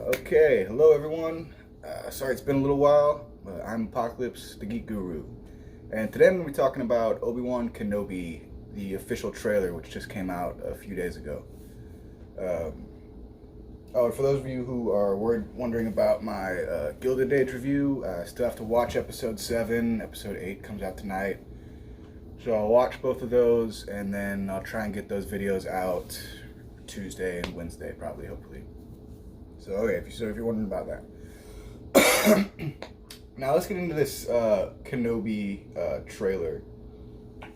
Okay, hello everyone. Sorry it's been a little while, but I'm Apocalypse, the Geek Guru. And today I'm going to be talking about Obi-Wan Kenobi, the official trailer, which just came out a few days ago. For those of you who are wondering about my Gilded Age review, I still have to watch episode 7. Episode 8 comes out tonight. So I'll watch both of those, and then I'll try and get those videos out Tuesday and Wednesday, probably, hopefully. So, okay, if you're wondering about that. Now, let's get into this Kenobi trailer.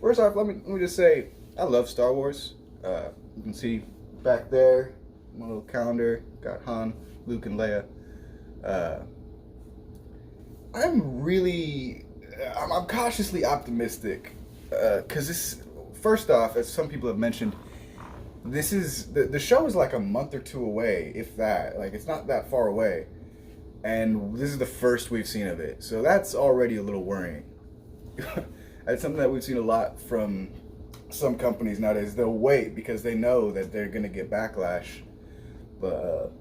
First off, let me just say, I love Star Wars. You can see back there, my little calendar, got Han, Luke, and Leia. I'm cautiously optimistic. Because first off, as some people have mentioned, the show is like a month or two away, if that. Like, it's not that far away. And this is the first we've seen of it. So that's already a little worrying. It's something that we've seen a lot from some companies nowadays. They'll wait because they know that they're going to get backlash. But,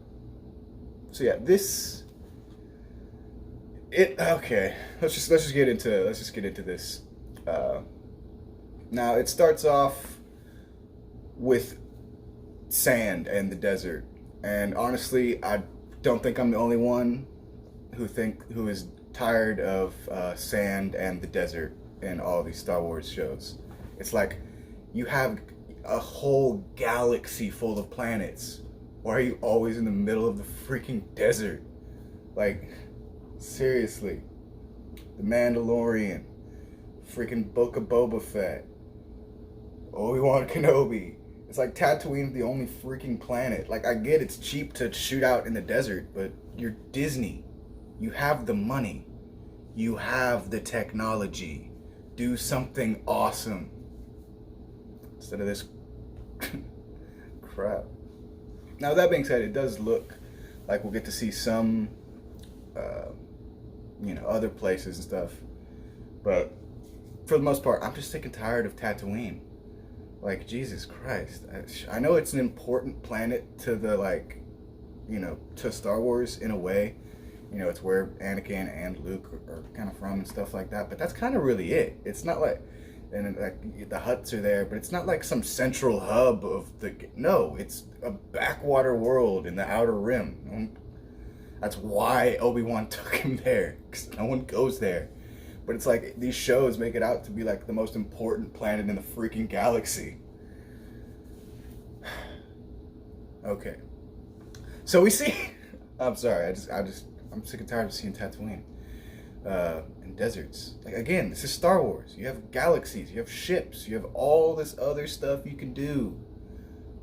so yeah, okay. Let's just get into this. Now, it starts off with sand and the desert, and honestly, I don't think I'm the only one who is tired of sand and the desert in all these Star Wars shows. It's like you have a whole galaxy full of planets. Why are you always in the middle of the freaking desert? Like, seriously. The Mandalorian, freaking Book of Boba Fett, Obi-Wan Kenobi. It's like Tatooine's the only freaking planet. Like, I get it's cheap to shoot out in the desert, but you're Disney. You have the money. You have the technology. Do something awesome instead of this crap. Now, that being said, it does look like we'll get to see some, other places and stuff. But for the most part, I'm just sick and tired of Tatooine. Like, Jesus Christ. I know it's an important planet to to Star Wars in a way. You know, it's where Anakin and Luke are kind of from and stuff like that. But that's kind of really it. It's not like, and like the huts are there, but it's not like some central hub of no, it's a backwater world in the Outer Rim. That's why Obi-Wan took him there, because no one goes there. But it's like, these shows make it out to be like the most important planet in the freaking galaxy. Okay. So we see, I'm sorry, I'm sick and tired of seeing Tatooine. And deserts. Like, again, this is Star Wars. You have galaxies, you have ships, you have all this other stuff you can do.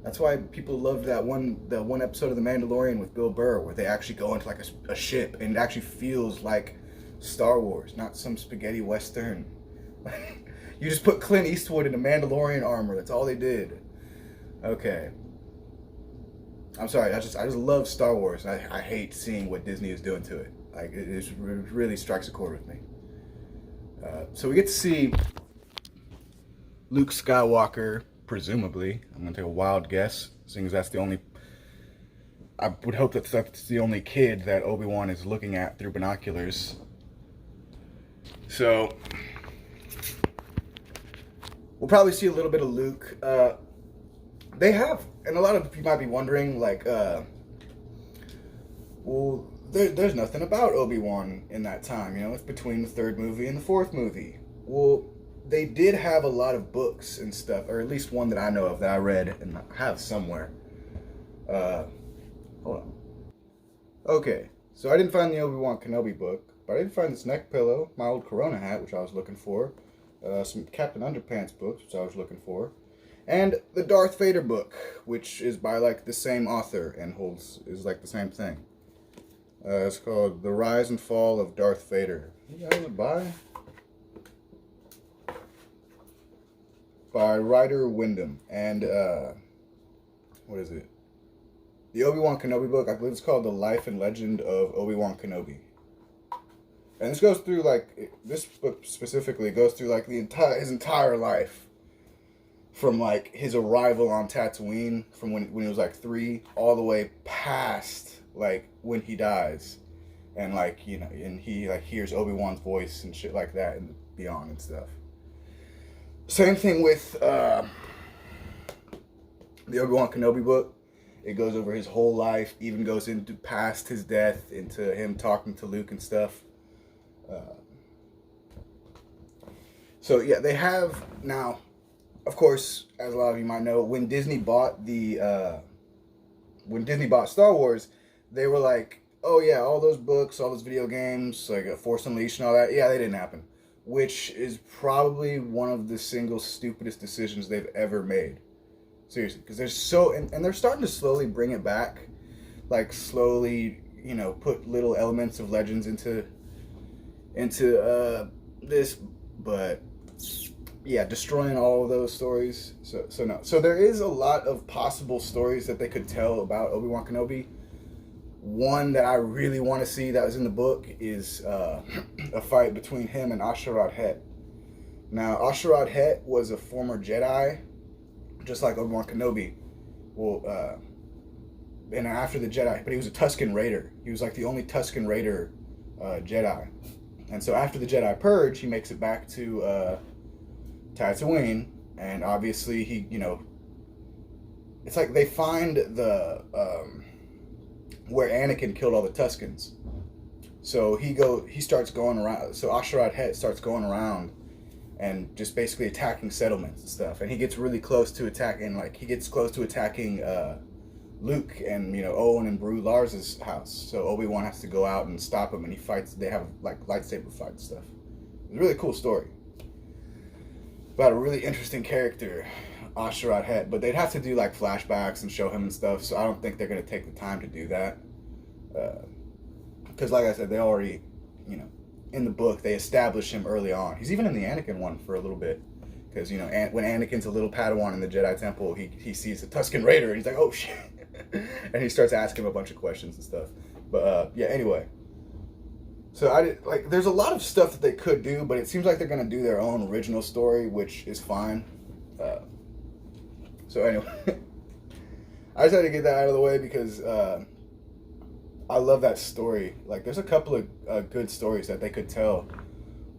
That's why people loved that one episode of The Mandalorian with Bill Burr, where they actually go into like a ship, and it actually feels like Star Wars, not some spaghetti western. You just put Clint Eastwood in a Mandalorian armor. That's all they did. Okay. I'm sorry. I just love Star Wars. I hate seeing what Disney is doing to it. Like, it really strikes a chord with me. So we get to see Luke Skywalker, presumably. I'm gonna take a wild guess, seeing as that's the only. I would hope that's the only kid that Obi-Wan is looking at through binoculars. So, we'll probably see a little bit of Luke. They have, and a lot of you might be wondering, like, there's nothing about Obi-Wan in that time, you know? It's between the 3rd movie and the 4th movie. Well, they did have a lot of books and stuff, or at least one that I know of that I read and have somewhere. Hold on. Okay, so I didn't find the Obi-Wan Kenobi book. But I did find this neck pillow, my old Corona hat, which I was looking for, some Captain Underpants books, which I was looking for, and the Darth Vader book, which is by like the same author and is like the same thing. It's called The Rise and Fall of Darth Vader. You guys buy? By Ryder Wyndham. And what is it? The Obi-Wan Kenobi book. I believe it's called The Life and Legend of Obi-Wan Kenobi. And this goes through, like, this book specifically goes through, like, his entire life. From, like, his arrival on Tatooine, from when he was, like, 3, all the way past like when he dies, and like and he like hears Obi-Wan's voice and shit like that and beyond and stuff. Same thing with the Obi-Wan Kenobi book. It goes over his whole life, even goes into past his death, into him talking to Luke and stuff. So yeah, they have now. Of course, as a lot of you might know, when Disney bought Star Wars, they were like, "Oh yeah, all those books, all those video games, like Force Unleashed and all that, yeah, they didn't happen," which is probably one of the single stupidest decisions they've ever made. Seriously, because and they're starting to slowly bring it back, like slowly, put little elements of Legends into this, but yeah, destroying all of those stories. So no. So there is a lot of possible stories that they could tell about Obi-Wan Kenobi. One that I really want to see that was in the book is a fight between him and Asherad Het. Now, Asherad Het was a former Jedi, just like Obi-Wan Kenobi. Well, and after the Jedi, but he was a Tusken Raider. He was like the only Tusken Raider Jedi. And so after the Jedi Purge, he makes it back to Tatooine, and obviously he, it's like they find the where Anakin killed all the Tuskens. So he starts going around. So Asherad Het starts going around and just basically attacking settlements and stuff. And he gets really close to attacking, Luke and Owen and Bru Lars's house. So Obi-Wan has to go out and stop him, and he fights. They have like lightsaber fight and stuff. It's a really cool story about a really interesting character, Asherad Het. But they'd have to do like flashbacks and show him and stuff. So I don't think they're gonna take the time to do that. Because like I said, they already, in the book they establish him early on. He's even in the Anakin one for a little bit. Because, when Anakin's a little Padawan in the Jedi Temple, he sees the Tusken Raider, and he's like, oh, shit. And he starts asking him a bunch of questions and stuff. But, yeah, anyway. So, there's a lot of stuff that they could do, but it seems like they're going to do their own original story, which is fine. So, anyway. I just had to get that out of the way because I love that story. Like, there's a couple of good stories that they could tell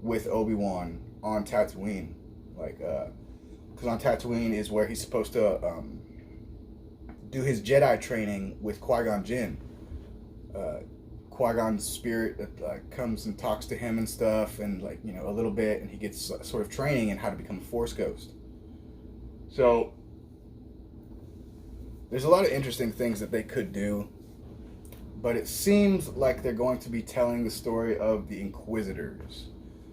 with Obi-Wan on Tatooine. Because on Tatooine is where he's supposed to do his Jedi training with Qui-Gon Jinn. Qui-Gon's spirit comes and talks to him and stuff, and a little bit, and he gets sort of training in how to become a Force ghost. So there's a lot of interesting things that they could do, but it seems like they're going to be telling the story of the Inquisitors.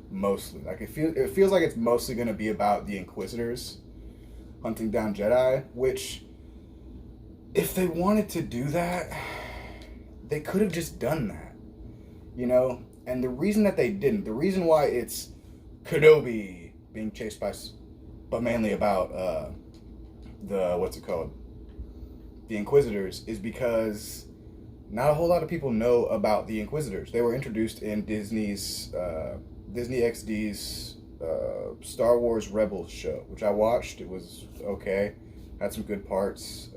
Mostly, it feels like it's mostly going to be about the Inquisitors hunting down Jedi, which, if they wanted to do that, they could have just done that, and the reason that they didn't, the reason why it's Kenobi being chased but mainly about the Inquisitors, is because not a whole lot of people know about the Inquisitors. They were introduced in Disney XD's Star Wars Rebels show, which I watched. It was okay. Had some good parts.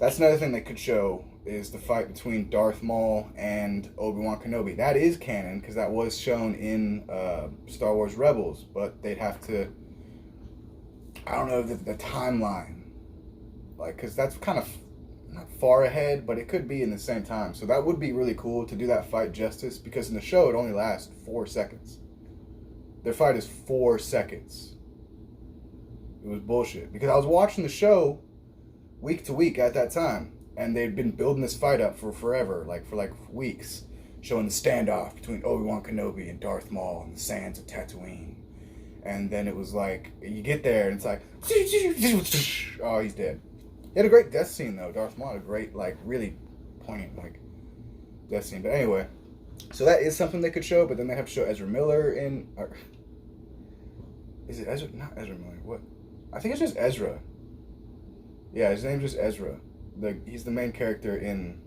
That's another thing they could show, is the fight between Darth Maul and Obi-Wan Kenobi. That is canon, because that was shown in Star Wars Rebels, but they'd have to, I don't know the timeline, because that's kind of not far ahead, but it could be in the same time. So that would be really cool to do that fight justice, because in the show it only lasts 4 seconds. Their fight is 4 seconds. It was bullshit, because I was watching the show week to week at that time, and they'd been building this fight up for forever, for weeks, showing the standoff between Obi-Wan Kenobi and Darth Maul on the sands of Tatooine. And then it was you get there and it's like, oh, he's dead. He had a great death scene, though. Darth Maul had a great, really poignant, death scene. But anyway, so that is something they could show, but then they have to show Ezra Miller in... is it Ezra? Not Ezra Miller. What? I think it's just Ezra. Yeah, his name's just Ezra. He's the main character in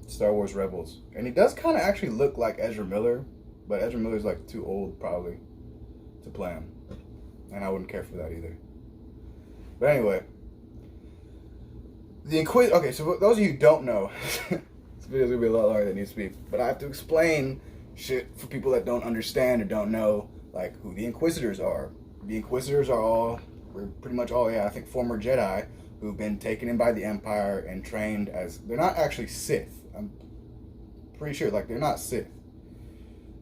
Star Wars Rebels. And he does kind of actually look like Ezra Miller, but Ezra Miller's, too old, probably, to play him. And I wouldn't care for that either. But anyway, Okay, so for those of you who don't know, this video's gonna be a lot longer than it needs to be, but I have to explain shit for people that don't understand or don't know, like, who the Inquisitors are. The Inquisitors are all, we're pretty much all, I think, former Jedi who've been taken in by the Empire and trained as, they're not actually Sith. I'm pretty sure, like, they're not Sith.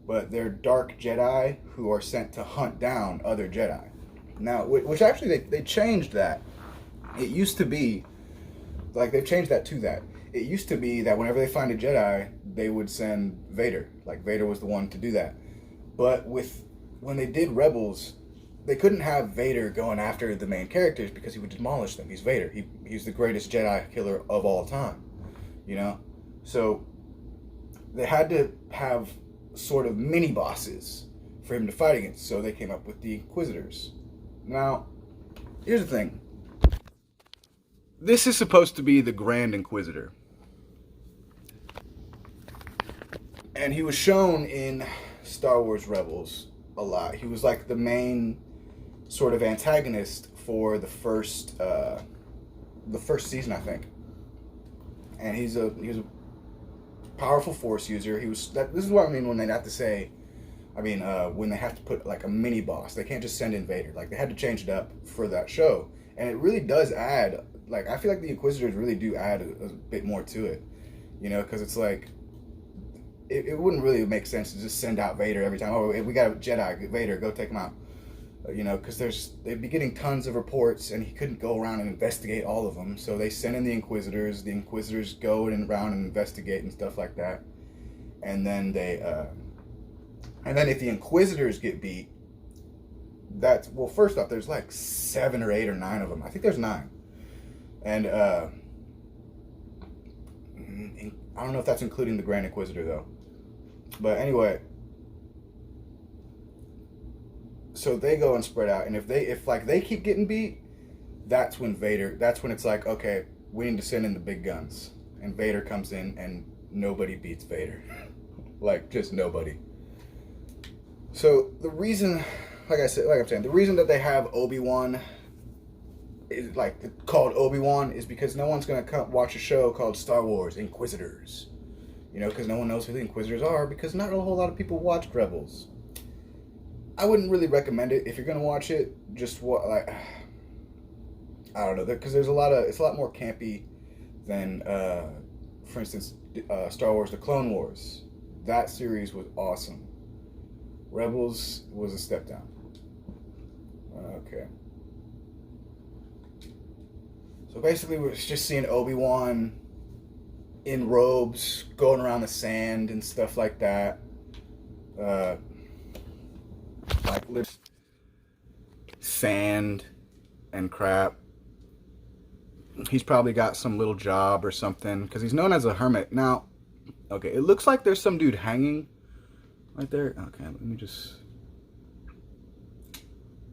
But they're dark Jedi who are sent to hunt down other Jedi. Now, which actually, they changed that. It used to be, like, they've changed that to that. It used to be that whenever they find a Jedi, they would send Vader. Like, Vader was the one to do that. But when they did Rebels, they couldn't have Vader going after the main characters because he would demolish them. He's Vader. He's the greatest Jedi killer of all time, you know? So they had to have sort of mini bosses for him to fight against. So they came up with the Inquisitors. Now, here's the thing. This is supposed to be the Grand Inquisitor. And he was shown in Star Wars Rebels a lot. He was like the main sort of antagonist for the first season, I think. And he was a powerful Force user. This is what I mean when they have to say, when they have to put like a mini boss. They can't just send in Vader. Like, they had to change it up for that show. And it really does add, like, I feel like the Inquisitors really do add a bit more to it. You know, because it's like, it wouldn't really make sense to just send out Vader every time. Oh, we got a Jedi, Vader, go take him out. You know, because they'd be getting tons of reports, and he couldn't go around and investigate all of them. So they send in the Inquisitors. The Inquisitors go around and investigate and stuff like that. And then if the Inquisitors get beat, first off, there's like 7 or 8 or 9 of them. I think there's 9. And I don't know if that's including the Grand Inquisitor though. But anyway, so they go and spread out, and if they keep getting beat, that's when it's like, okay, we need to send in the big guns. And Vader comes in, and nobody beats Vader. Like, just nobody. So the reason, I'm saying, the reason that they have Obi-Wan is like called Obi-Wan is because no one's gonna watch a show called Star Wars Inquisitors. You know, because no one knows who the Inquisitors are, because not a whole lot of people watch Rebels. I wouldn't really recommend it. If you're gonna watch it, just I don't know, because it's a lot more campy than, for instance, Star Wars: The Clone Wars. That series was awesome. Rebels was a step down. Okay. So basically, we're just seeing Obi-Wan in robes, going around the sand and stuff like that. Sand and crap. He's probably got some little job or something, because he's known as a hermit. Now, okay, it looks like there's some dude hanging right there. Okay, let me just...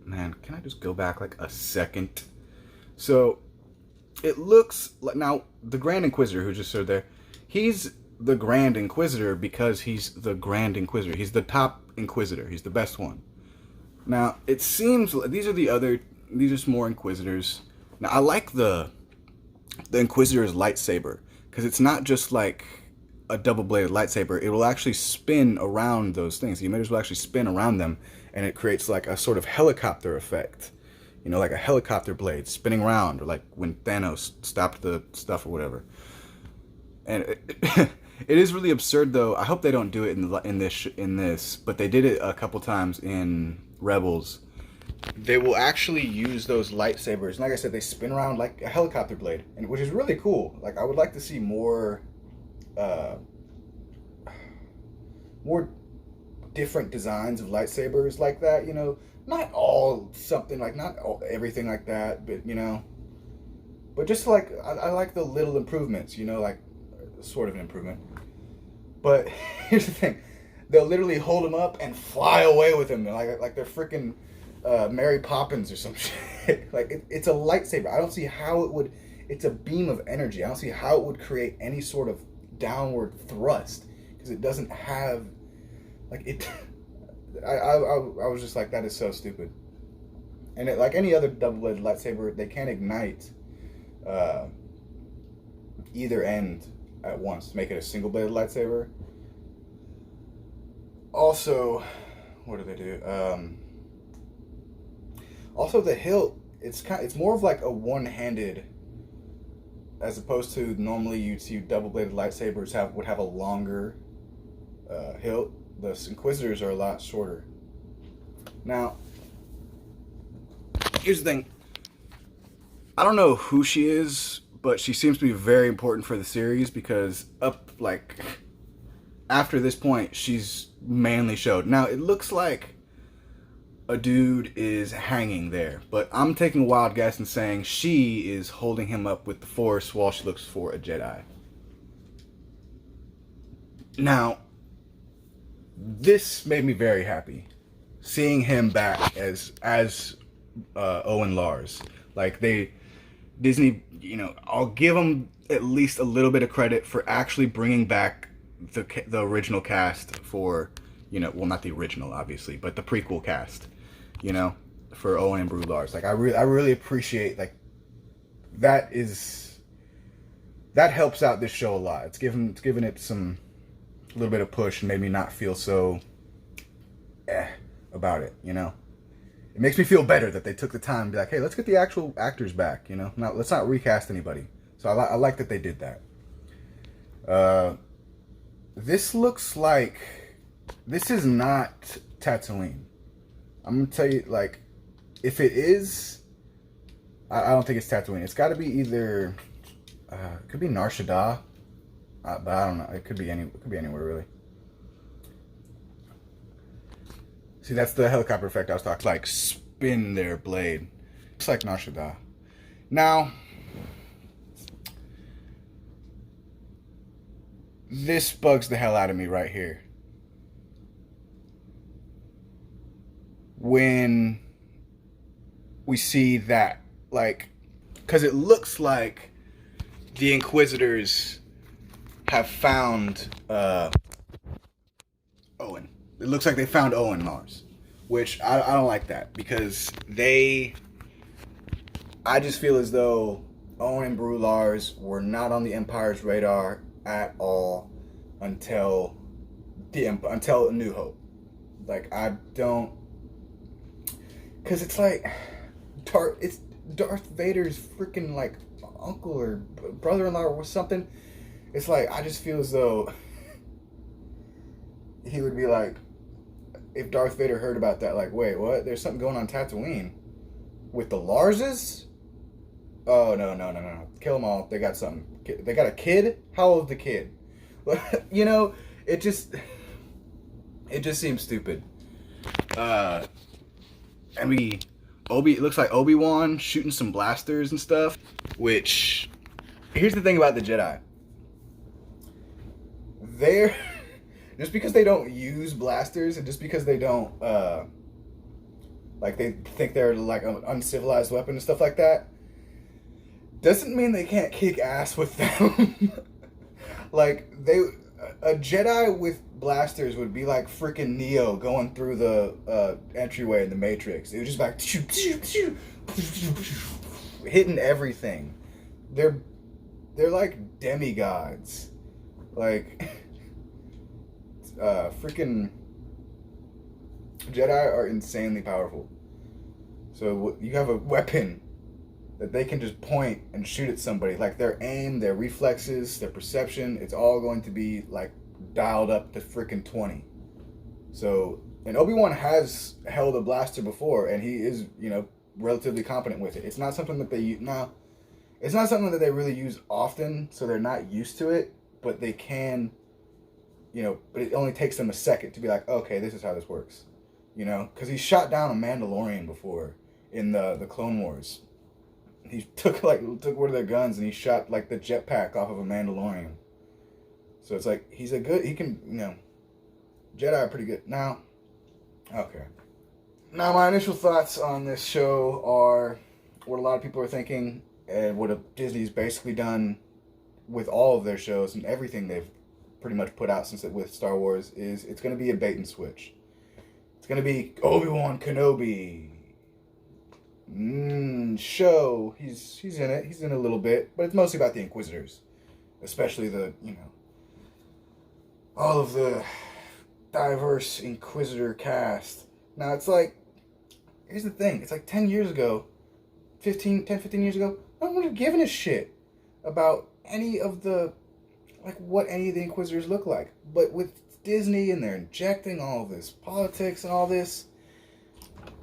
Man, can I just go back like a second? So, it looks like... Now, the Grand Inquisitor who just stood there, he's the Grand Inquisitor because he's the Grand Inquisitor. He's the top Inquisitor. He's the best one. Now, it seems... These are some more Inquisitors. Now, I like the Inquisitor's lightsaber, because it's not just like a double-bladed lightsaber. It will actually spin around those things. The emitters will actually spin around them, and it creates like a sort of helicopter effect. You know, like a helicopter blade spinning around, or like when Thanos stopped the stuff or whatever. And it is really absurd, though. I hope they don't do it in this, but they did it a couple times in Rebels. They will actually use those lightsabers, and like I said, they spin around like a helicopter blade, and which is really cool. Like, I would like to see more different designs of lightsabers like that. You know, not everything like that, but you know, but just like I like the little improvements. You know, like sort of an improvement. But here's the thing: they'll literally hold them up and fly away with them, like they're freaking Mary Poppins or some shit. Like, it's a lightsaber. I don't see how it would... It's a beam of energy. I don't see how it would create any sort of downward thrust, because it doesn't have... Like, it... I was just like, that is so stupid. And like any other double-bladed lightsaber, they can't ignite either end at once, make it a single bladed lightsaber. Also, what do they do? Also, the hilt, it's more of like a one-handed, as opposed to normally you'd see double-bladed lightsabers would have a longer hilt. The Inquisitors are a lot shorter. Now, here's the thing. I don't know who she is, but she seems to be very important for the series because after this point, she's mainly showed. Now, it looks like a dude is hanging there, but I'm taking a wild guess and saying she is holding him up with the Force while she looks for a Jedi. Now, this made me very happy, seeing him back as Owen Lars. Like Disney, I'll give them at least a little bit of credit for actually bringing back the original cast for, well, not the original, obviously, but the prequel cast, for Owen and Bru Lars. Like, I really appreciate, like, that helps out this show a lot. It's given it some, a little bit of push and made me not feel so about it, It makes me feel better that they took the time to be like, hey, let's get the actual actors back, let's not recast anybody. So I like that they did that. This looks like, this is not Tatooine. I'm going to tell you, like, if it is, I don't think it's Tatooine. It's got to be either, it could be Nar Shaddaa, but I don't know. It could be anywhere, really. See, that's the helicopter effect I was talking about. Like, spin their blade. It's like Nar Shaddaa. Now, this bugs the hell out of me right here. When we see that, like, because it looks like the Inquisitors have found Owen. It looks like they found Owen Lars, which I don't like that, because I just feel as though Owen and Bru Lars were not on the Empire's radar at all until A New Hope. Like, I don't, because it's like it's Darth Vader's freaking, like, uncle or brother-in-law or something. It's like, I just feel as though he would be like, if Darth Vader heard about that, like, wait, what? There's something going on Tatooine with the Larses? Oh, no. Kill them all. They got something. They got a kid? How old's the kid? It just seems stupid. It looks like Obi-Wan shooting some blasters and stuff, which, here's the thing about the Jedi. Just because they don't use blasters, and just because they don't, they think they're like an uncivilized weapon and stuff like that, doesn't mean they can't kick ass with them. Like, a Jedi with blasters would be like freaking Neo going through the entryway in the Matrix. It was just like hitting everything. They're like demigods. Like, freaking Jedi are insanely powerful. So you have a weapon that they can just point and shoot at somebody. Like, their aim, their reflexes, their perception, it's all going to be like dialed up to freaking 20. So, and Obi-Wan has held a blaster before, and he is, relatively competent with it. It's not something that it's not something that they really use often, so they're not used to it, but they can, but it only takes them a second to be like, okay, this is how this works. Because he shot down a Mandalorian before in the Clone Wars. He took one of their guns and he shot like the jetpack off of a Mandalorian. So it's like, he can, Jedi are pretty good. Now, okay. Now, my initial thoughts on this show are what a lot of people are thinking, and what Disney's basically done with all of their shows and everything they've pretty much put out with Star Wars, is it's going to be a bait and switch. It's going to be Obi-Wan Kenobi. Show. He's in it. He's in a little bit, but it's mostly about the Inquisitors. especially all of the diverse Inquisitor cast. Now it's like, here's the thing, it's like 10 years ago, 15 years ago, no one was giving a shit about any of the, like, what any of the Inquisitors look like. But with Disney and they're injecting all this politics and all this,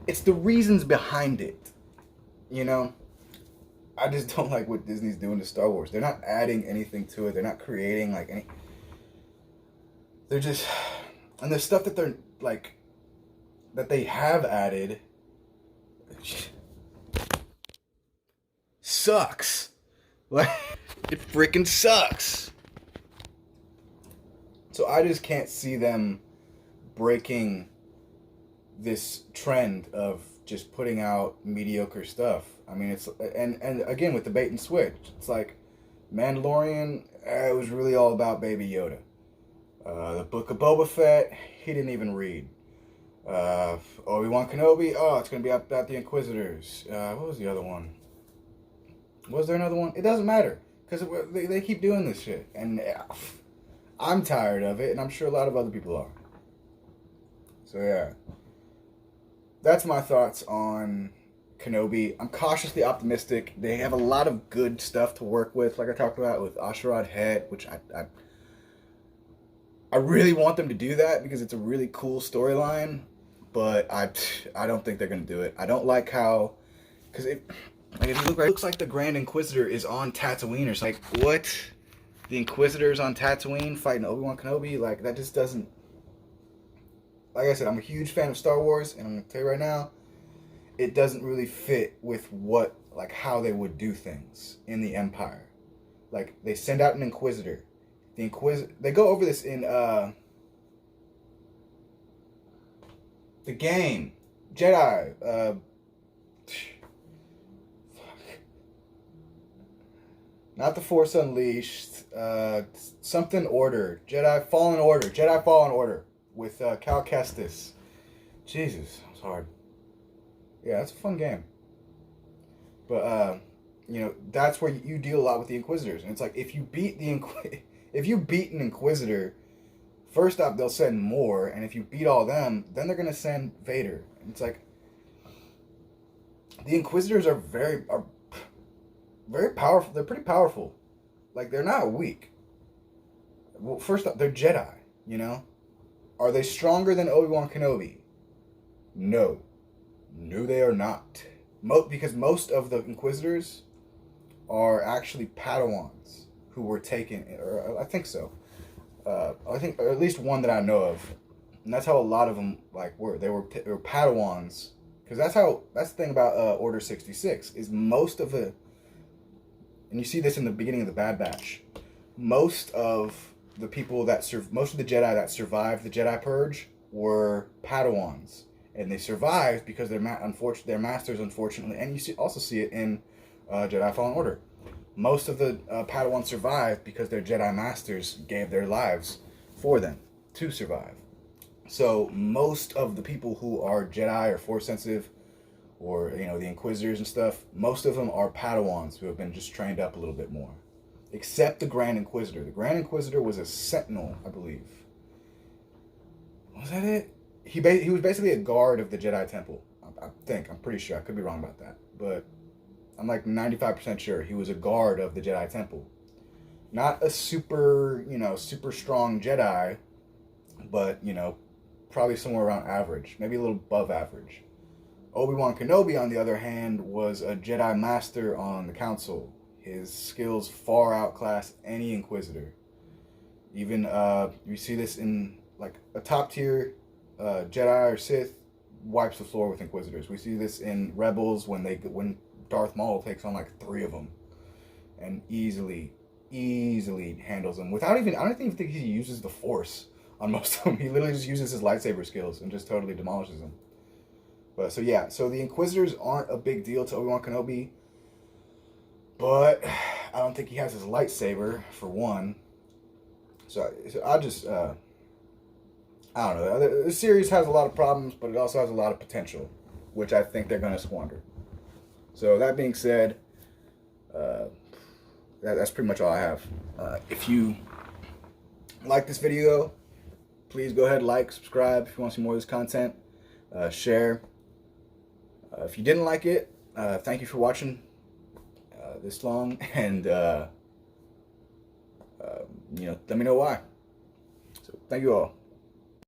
it's the reasons behind it, I just don't like what Disney's doing to Star Wars. They're not adding anything to it. They're not creating like any. They're just, and the stuff that they're like, that they have added, sucks. Like, it freaking sucks. So I just can't see them breaking this trend of just putting out mediocre stuff. I mean, it's and again with the bait and switch. It's like Mandalorian. It was really all about Baby Yoda. The Book of Boba Fett. He didn't even read. Obi-Wan Kenobi. Oh, it's gonna be about the Inquisitors. What was the other one? Was there another one? It doesn't matter because they keep doing this shit, and I'm tired of it, and I'm sure a lot of other people are. So yeah, that's my thoughts on Kenobi. I'm cautiously optimistic. They have a lot of good stuff to work with, like I talked about with Asherad Het, which I really want them to do that because it's a really cool storyline, but I don't think they're gonna do it. I don't like how, because if you look right, it looks like the Grand Inquisitor is on Tatooine or something. Like, what? The Inquisitor's on Tatooine fighting Obi-Wan Kenobi? Like, that just doesn't. Like I said, I'm a huge fan of Star Wars, and I'm gonna tell you right now, it doesn't really fit with how they would do things in the Empire. Like, they send out an Inquisitor. They go over this in the game Jedi. Not the Force Unleashed. Something Order. Jedi Fallen Order with Cal Kestis. Jesus, that was hard. Yeah, it's a fun game. But that's where you deal a lot with the Inquisitors, and it's like if you beat an Inquisitor, first off they'll send more, and if you beat all them, then they're gonna send Vader. And it's like the Inquisitors are very powerful. They're pretty powerful. Like, they're not weak. Well, first off, they're Jedi. Are they stronger than Obi-Wan Kenobi? No, they are not. Because most of the Inquisitors are actually Padawans who were taken, or I think so. I think, or at least one that I know of, and that's how a lot of them were. They were Padawans, because that's the thing about Order 66 is most of the, and you see this in the beginning of the Bad Batch, most of the people most of the Jedi that survived the Jedi Purge were Padawans. And they survived because their masters, unfortunately, and you also see it in Jedi Fallen Order. Most of the Padawans survived because their Jedi masters gave their lives for them to survive. So most of the people who are Jedi or Force sensitive, or the Inquisitors and stuff, most of them are Padawans who have been just trained up a little bit more. Except the Grand Inquisitor. The Grand Inquisitor was a Sentinel, I believe. Was that it? He was basically a guard of the Jedi Temple. I'm pretty sure. I could be wrong about that. But I'm like 95% sure he was a guard of the Jedi Temple. Not a super strong Jedi, but, probably somewhere around average. Maybe a little above average. Obi-Wan Kenobi, on the other hand, was a Jedi Master on the Council. His skills far outclass any Inquisitor. Even, you see this in, a top-tier Jedi or Sith wipes the floor with Inquisitors. We see this in Rebels when Darth Maul takes on 3 of them and easily handles them without even, I don't even think he uses the Force on most of them. He literally just uses his lightsaber skills and just totally demolishes them. But so the Inquisitors aren't a big deal to Obi-Wan Kenobi, but I don't think he has his lightsaber for one. So I just I don't know. The series has a lot of problems, but it also has a lot of potential, which I think they're going to squander. So that being said, that's pretty much all I have. If you like this video, please go ahead, like, subscribe if you want to see more of this content. Share. If you didn't like it, thank you for watching this long, and let me know why. So thank you all.